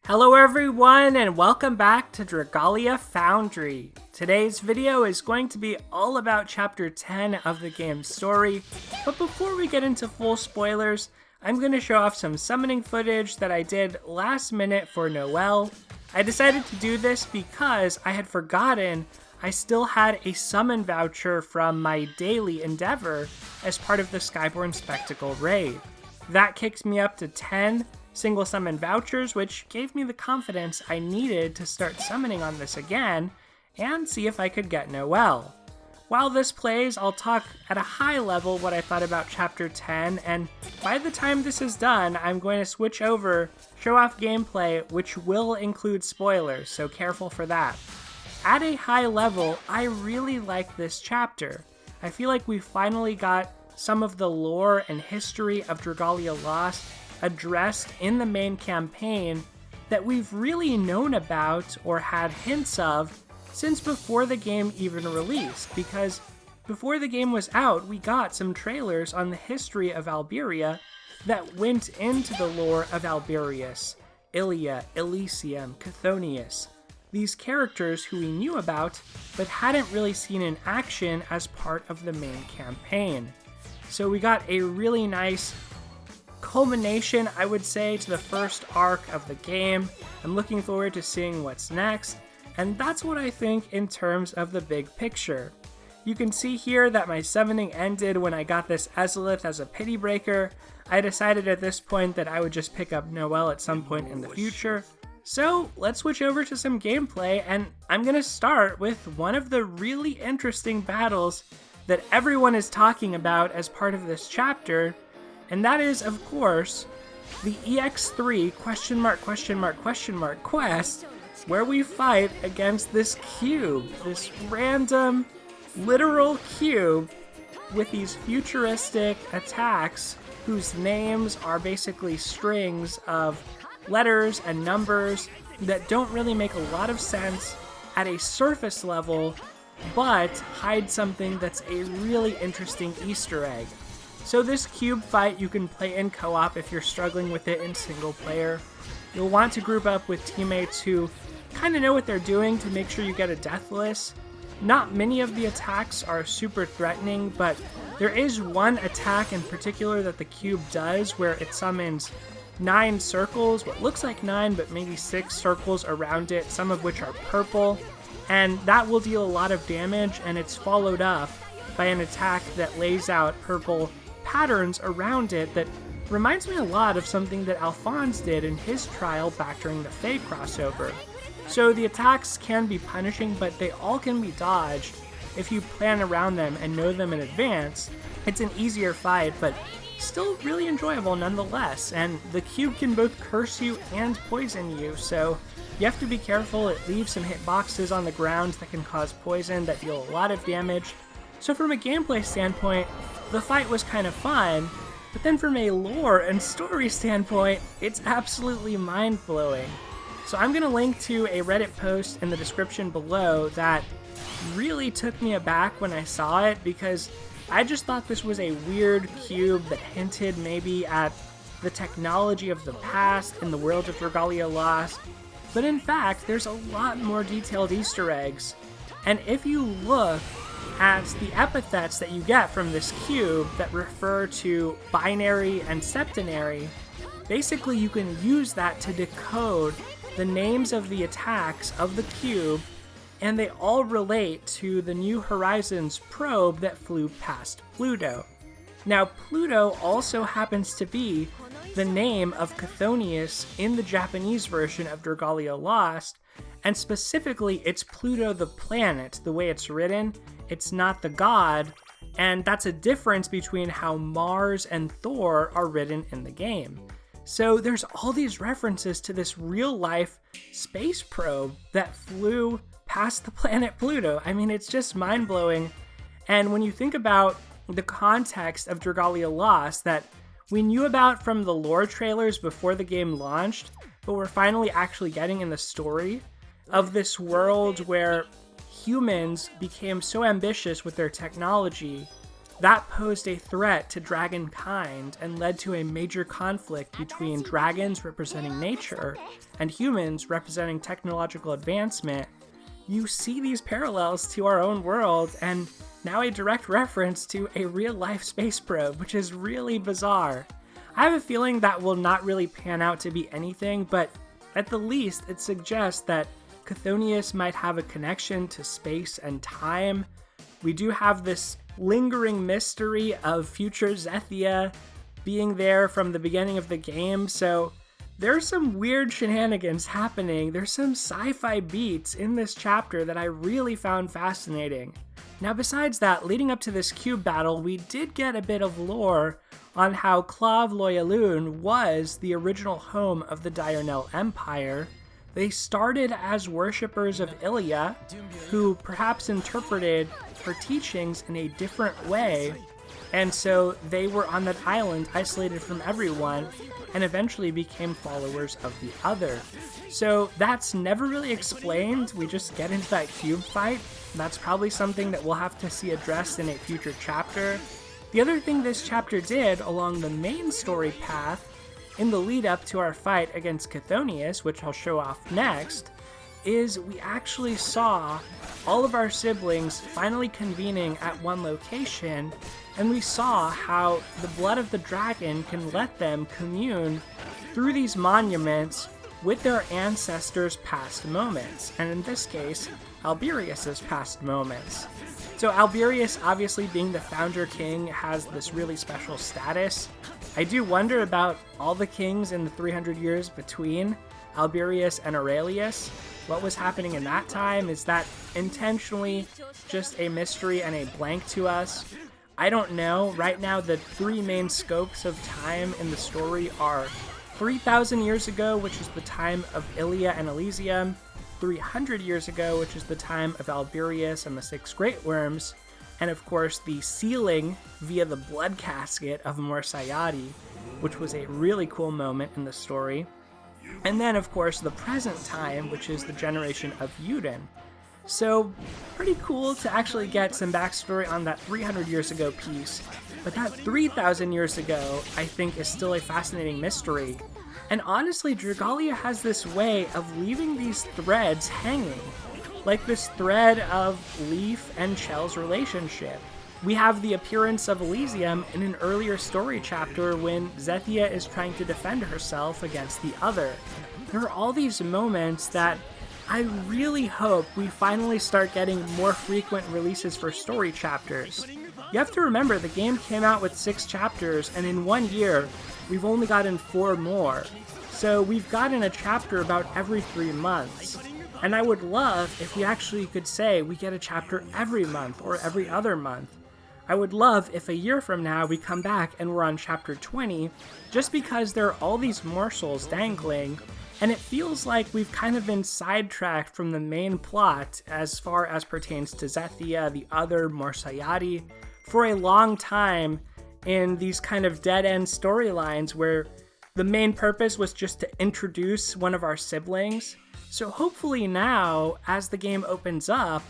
Hello everyone and welcome back to Dragalia Foundry. Today's video is going to be all about chapter 10 of the game's story, but before we get into full spoilers, I'm going to show off some summoning footage that I did last minute for Noel. I decided to do this because I had forgotten I still had a summon voucher from my daily endeavor as part of the Skyborn Spectacle raid. That kicked me up to 10 single summon vouchers, which gave me the confidence I needed to start summoning on this again and see if I could get Noel. While this plays, I'll talk at a high level what I thought about chapter 10, and by the time this is done, I'm going to switch over, show off gameplay, which will include spoilers, so careful for that. At a high level, I really like this chapter. I feel like we finally got some of the lore and history of Dragalia Lost addressed in the main campaign that we've really known about or had hints of since before the game even released, because before the game was out, we got some trailers on the history of Alberia that went into the lore of Alberius, Ilia, Elysium, Chthonius, these characters who we knew about but hadn't really seen in action as part of the main campaign. So we got a really nice culmination, I would say, to the first arc of the game. I'm looking forward to seeing what's next, and that's what I think in terms of the big picture. You can see here that my summoning ended when I got this Ezolith as a pity breaker. I decided at this point that I would just pick up Noel at some point in the future. So let's switch over to some gameplay, and I'm gonna start with one of the really interesting battles that everyone is talking about as part of this chapter, and that is, of course, the EX3 quest, where we fight against this cube, this random, literal cube with these futuristic attacks whose names are basically strings of letters and numbers that don't really make a lot of sense at a surface level, but hide something that's a really interesting Easter egg. So this cube fight you can play in co-op if you're struggling with it in single player. You'll want to group up with teammates who kind of know what they're doing to make sure you get a deathless. Not many of the attacks are super threatening, but there is one attack in particular that the cube does where it summons 9 circles, what looks like 9 but maybe 6 circles around it, some of which are purple, and that will deal a lot of damage, and it's followed up by an attack that lays out purple patterns around it that reminds me a lot of something that Alphonse did in his trial back during the Fae crossover. So the attacks can be punishing, but they all can be dodged if you plan around them and know them in advance. It's an easier fight, but still really enjoyable nonetheless, and the cube can both curse you and poison you, so you have to be careful. It leaves some hitboxes on the ground that can cause poison that deal a lot of damage. So from a gameplay standpoint, the fight was kind of fun, but then from a lore and story standpoint, it's absolutely mind-blowing. So I'm going to link to a Reddit post in the description below that really took me aback when I saw it, because I just thought this was a weird cube that hinted maybe at the technology of the past in the world of Dragalia Lost, but in fact, there's a lot more detailed Easter eggs, and if you look at the epithets that you get from this cube that refer to binary and septenary, basically you can use that to decode the names of the attacks of the cube, and they all relate to the New Horizons probe that flew past Pluto. Now, Pluto also happens to be the name of Chthonius in the Japanese version of Dragalia Lost, and specifically, it's Pluto the planet, the way it's written. It's not the god, and that's a difference between how Mars and Thor are written in the game. So there's all these references to this real-life space probe that flew past the planet Pluto. I mean, it's just mind-blowing. And when you think about the context of Dragalia Lost that we knew about from the lore trailers before the game launched, but we're finally actually getting in the story of this world where humans became so ambitious with their technology that posed a threat to dragonkind and led to a major conflict between dragons representing nature and humans representing technological advancement, you see these parallels to our own world and now a direct reference to a real-life space probe, which is really bizarre. I have a feeling that will not really pan out to be anything, but at the least it suggests that Chthonius might have a connection to space and time. We do have this lingering mystery of future Zethia being there from the beginning of the game, so there's some weird shenanigans happening. There's some sci-fi beats in this chapter that I really found fascinating. Now besides that, leading up to this cube battle, we did get a bit of lore on how Clav Loyalun was the original home of the Diurnell Empire. They started as worshippers of Ilia, who perhaps interpreted her teachings in a different way, and so they were on that island isolated from everyone and eventually became followers of the other. So that's never really explained. We just get into that cube fight. That's probably something that we'll have to see addressed in a future chapter. The other thing this chapter did along the main story path in the lead up to our fight against Chthonius, which I'll show off next, is we actually saw all of our siblings finally convening at one location, and we saw how the blood of the dragon can let them commune through these monuments with their ancestors' past moments, and in this case, Alberius's past moments. So Alberius, obviously being the founder king, has this really special status. I do wonder about all the kings in the 300 years between Alberius and Aurelius. What was happening in that time? Is that intentionally just a mystery and a blank to us? I don't know. Right now, the three main scopes of time in the story are 3,000 years ago, which is the time of Ilia and Elysium, 300 years ago, which is the time of Alberius and the Six Great Worms, and of course the sealing via the blood casket of Morsayadi, which was a really cool moment in the story. And then, of course, the present time, which is the generation of Yuden. So, pretty cool to actually get some backstory on that 300 years ago piece, but that 3,000 years ago, I think, is still a fascinating mystery. And honestly, Dragalia has this way of leaving these threads hanging, like this thread of Leaf and Chell's relationship. We have the appearance of Elysium in an earlier story chapter when Zethia is trying to defend herself against the other. There are all these moments that I really hope we finally start getting more frequent releases for story chapters. You have to remember, the game came out with 6 chapters, and in 1 year, we've only gotten 4 more. So we've gotten a chapter about every 3 months. And I would love if we actually could say we get a chapter every month or every other month. I would love if a year from now we come back and we're on chapter 20, just because there are all these morsels dangling, and it feels like we've kind of been sidetracked from the main plot as far as pertains to Zethia, the other Morsayadi, for a long time in these kind of dead-end storylines where the main purpose was just to introduce one of our siblings. So hopefully now, as the game opens up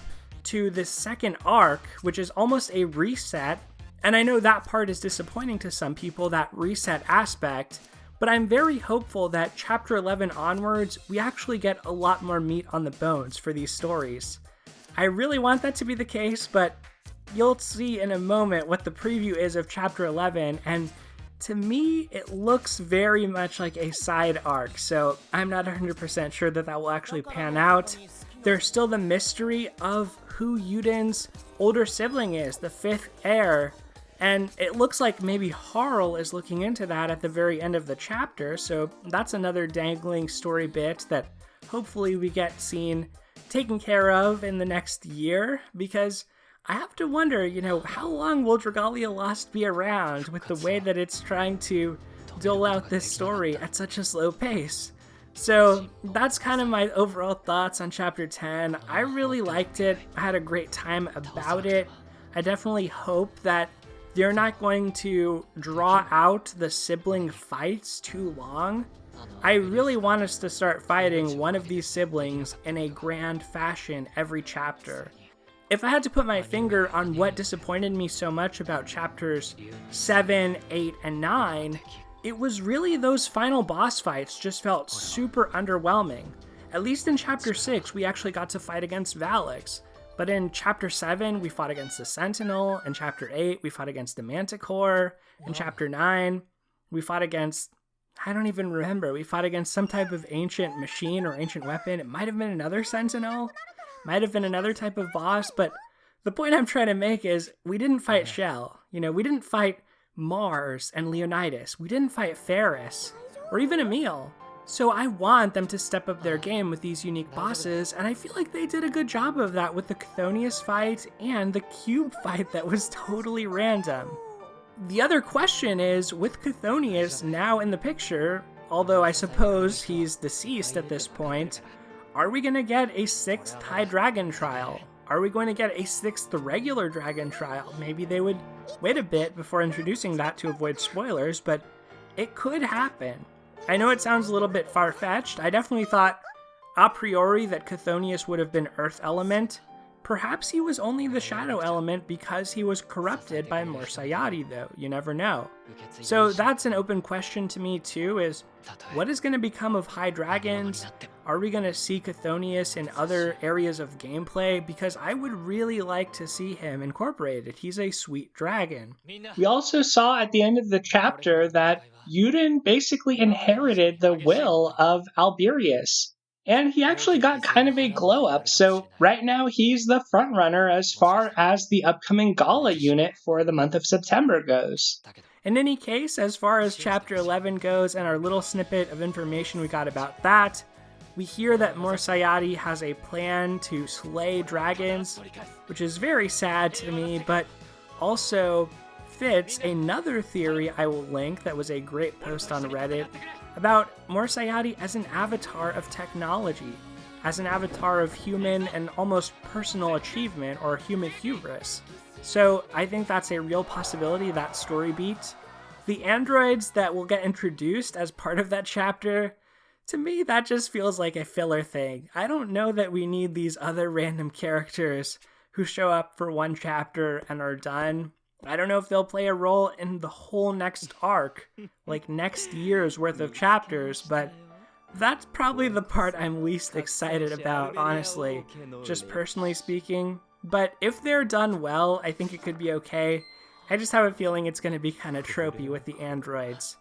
to this second arc, which is almost a reset, and I know that part is disappointing to some people, that reset aspect, but I'm very hopeful that chapter 11 onwards, we actually get a lot more meat on the bones for these stories. I really want that to be the case, but you'll see in a moment what the preview is of chapter 11, and to me, it looks very much like a side arc, so I'm not 100% sure that that will actually pan out. There's still the mystery of who Yuden's older sibling is, the 5th heir, and it looks like maybe Harl is looking into that at the very end of the chapter, so that's another dangling story bit that hopefully we get seen taken care of in the next year, because I have to wonder, how long will Dragalia Lost be around with the way that it's trying to dole out this story at such a slow pace? So that's kind of my overall thoughts on chapter 10. I really liked it. I had a great time about it. I definitely hope that they're not going to draw out the sibling fights too long. I really want us to start fighting one of these siblings in a grand fashion every chapter. If I had to put my finger on what disappointed me so much about chapters 7, 8, and 9, it was really those final boss fights just felt super underwhelming. At least in chapter 6, we actually got to fight against Valix. But in chapter 7, we fought against the Sentinel. In chapter 8, we fought against the Manticore. In chapter 9, we fought against, I don't even remember, we fought against some type of ancient machine or ancient weapon. It might have been another Sentinel. Might have been another type of boss, but the point I'm trying to make is we didn't fight Shell. You know, we didn't fight Mars and Leonidas. We didn't fight Ferris or even Emil. So I want them to step up their game with these unique bosses, and I feel like they did a good job of that with the Chthonius fight and the cube fight that was totally random. The other question is, with Chthonius now in the picture, although I suppose he's deceased at this point, are we going to get a 6th High Dragon trial? Are we going to get a 6th regular dragon trial? Maybe they would wait a bit before introducing that to avoid spoilers, but it could happen. I know it sounds a little bit far-fetched. I definitely thought a priori that Chthonius would have been Earth Element. Perhaps he was only the Shadow Element because he was corrupted by Mor Sayadi, though. You never know. So that's an open question to me, too, is what is going to become of High Dragons? Are we going to see Chthonius in other areas of gameplay? Because I would really like to see him incorporated. He's a sweet dragon. We also saw at the end of the chapter that Yuden basically inherited the will of Alberius. And he actually got kind of a glow up, so right now he's the front runner as far as the upcoming Gala unit for the month of September goes. In any case, as far as chapter 11 goes and our little snippet of information we got about that, we hear that Mor Sayadi has a plan to slay dragons, which is very sad to me, but also fits another theory I will link that was a great post on Reddit about Mor Sayadi as an avatar of technology, as an avatar of human and almost personal achievement or human hubris. So I think that's a real possibility, that story beat. The androids that will get introduced as part of that chapter, to me that just feels like a filler thing. I don't know that we need these other random characters who show up for one chapter and are done. I don't know if they'll play a role in the whole next arc, like next year's worth of chapters, but that's probably the part I'm least excited about, honestly, just personally speaking. But if they're done well, I think it could be okay. I just have a feeling it's going to be kind of tropey with the androids.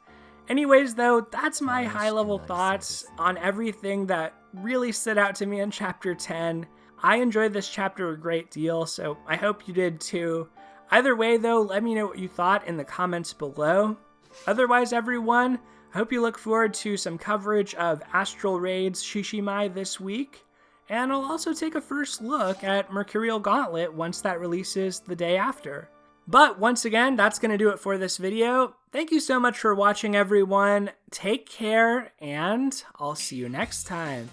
Anyways, though, that's my high-level thoughts on everything that really stood out to me in Chapter 10. I enjoyed this chapter a great deal, so I hope you did too. Either way, though, let me know what you thought in the comments below. Otherwise, everyone, I hope you look forward to some coverage of Astral Raid's Shishimai this week, and I'll also take a first look at Mercurial Gauntlet once that releases the day after. But once again, that's going to do it for this video. Thank you so much for watching, everyone. Take care, and I'll see you next time.